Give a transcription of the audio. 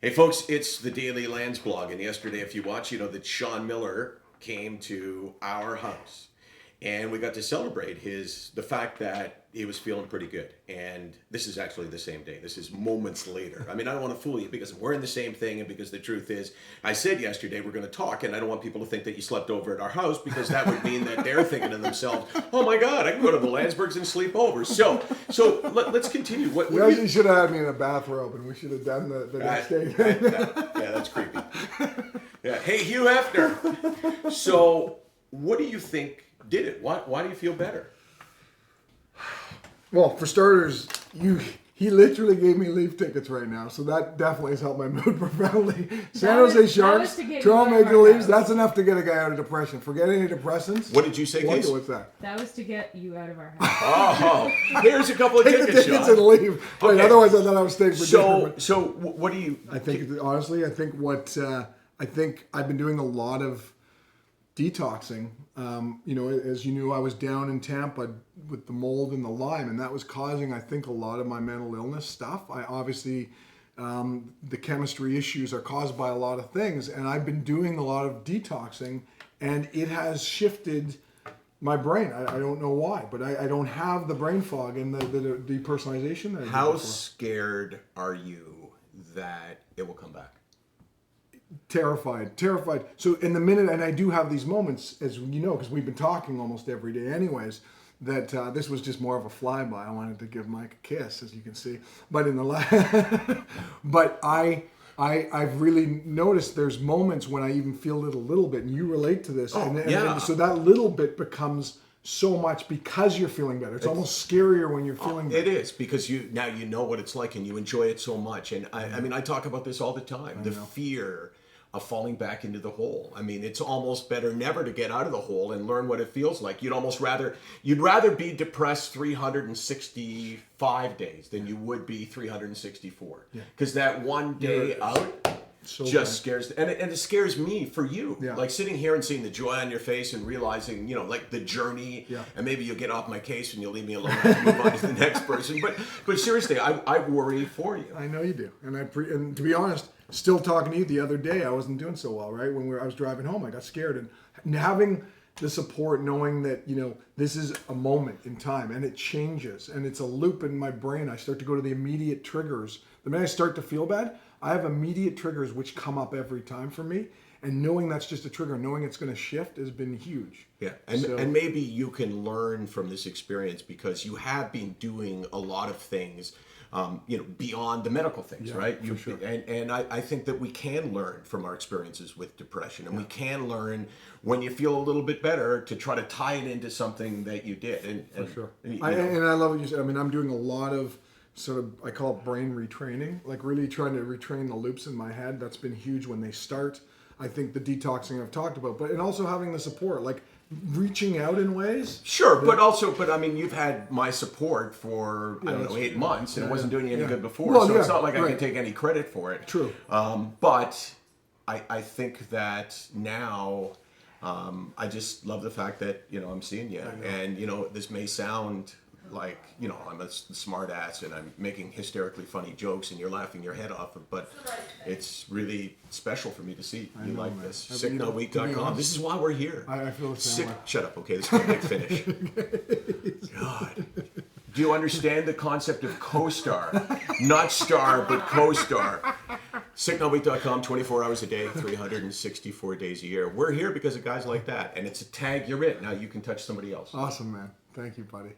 Hey folks, it's the Daily Landsblog, and yesterday, if you watch, you know that Sean Miller came to our house, and we got to celebrate the fact that he was feeling pretty good. And this is actually the same day. This is moments later. I mean, I don't want to fool you because we're in the same thing, and because the truth is, I said yesterday we're going to talk, and I don't want people to think that you slept over at our house, because that would mean that they're thinking to themselves, "Oh my God, I can go to the Landsbergs and sleep over." So let's continue. You actually should have had me in a bathrobe, and we should have done the next day. Yeah, that's creepy. Yeah. Hey, Hugh Hefner. So, what do you think did it? Why do you feel better? Well, for starters, he literally gave me leaf tickets right now, so that definitely has helped my mood profoundly. San Jose Sharks, Toronto Maple Leafs, that's enough to get a guy out of depression. Forget any depressants. What did you say, Case? What's that? That was to get you out of our house. Oh, here's a couple of Take the tickets, tickets Sean. and leave. Right, Okay. otherwise, I thought I was staying for dinner. So what do you? I think, honestly, I think I've been doing a lot of detoxing. As you knew, I was down in Tampa with the mold and the Lyme, and that was causing, I think, a lot of my mental illness stuff. I obviously, the chemistry issues are caused by a lot of things, and I've been doing a lot of detoxing, and it has shifted my brain. I don't know why, but I don't have the brain fog and the depersonalization that I did How before. scared are you that it will come back? Terrified. So in the minute, and I do have these moments, as you know, because we've been talking almost every day anyways, that this was just more of a flyby. I wanted to give Mike a kiss, as you can see. But but I've really noticed there's moments when I even feel it a little bit, and you relate to this. And so that little bit becomes so much because you're feeling better. It's almost scarier when you're feeling better. It is, because now you know what it's like and you enjoy it so much. And I mean, I talk about this all the time. The fear of falling back into the hole. I mean, it's almost better never to get out of the hole and learn what it feels like. You'd rather be depressed 365 days than you would be 364. Because that one day out scares, and it scares me for you. Like sitting here and seeing the joy on your face and realizing, like the journey, and maybe you'll get off my case and you'll leave me alone and move on to the next person. But seriously, I worry for you. I know you do, and to be honest, still talking to you the other day, I wasn't doing so well, right? When I was driving home, I got scared, and having the support, knowing that this is a moment in time and it changes, and it's a loop in my brain. I start to go to the immediate triggers. The minute I start to feel bad, I have immediate triggers which come up every time for me, and knowing that's just a trigger, knowing it's going to shift, has been huge. Yeah, and maybe you can learn from this experience because you have been doing a lot of things, beyond the medical things, right? For sure. And I think that we can learn from our experiences with depression, and we can learn when you feel a little bit better to try to tie it into something that you did. And for sure. And I love what you said. I mean, I'm doing a lot of sort of, I call it brain retraining, like really trying to retrain the loops in my head. That's been huge when they start. I think the detoxing I've talked about, and also having the support, like reaching out in ways. Sure, but I mean, you've had my support for, 8 months, and it wasn't doing you any good before, so it's not like I can take any credit for it. True. But I think that now, I just love the fact that, I'm seeing you, and, this may sound like, I'm a smart ass and I'm making hysterically funny jokes and you're laughing your head off, but it's really special for me to see you like this. SickNotWeak.com. This is why we're here. I feel the same way. Shut up, okay? This is a big finish. God. Do you understand the concept of co-star? Not star, but co-star. SickNotWeak.com, 24 hours a day, 364 days a year. We're here because of guys like that, and it's a tag you're in. Now you can touch somebody else. Awesome, man. Thank you, buddy.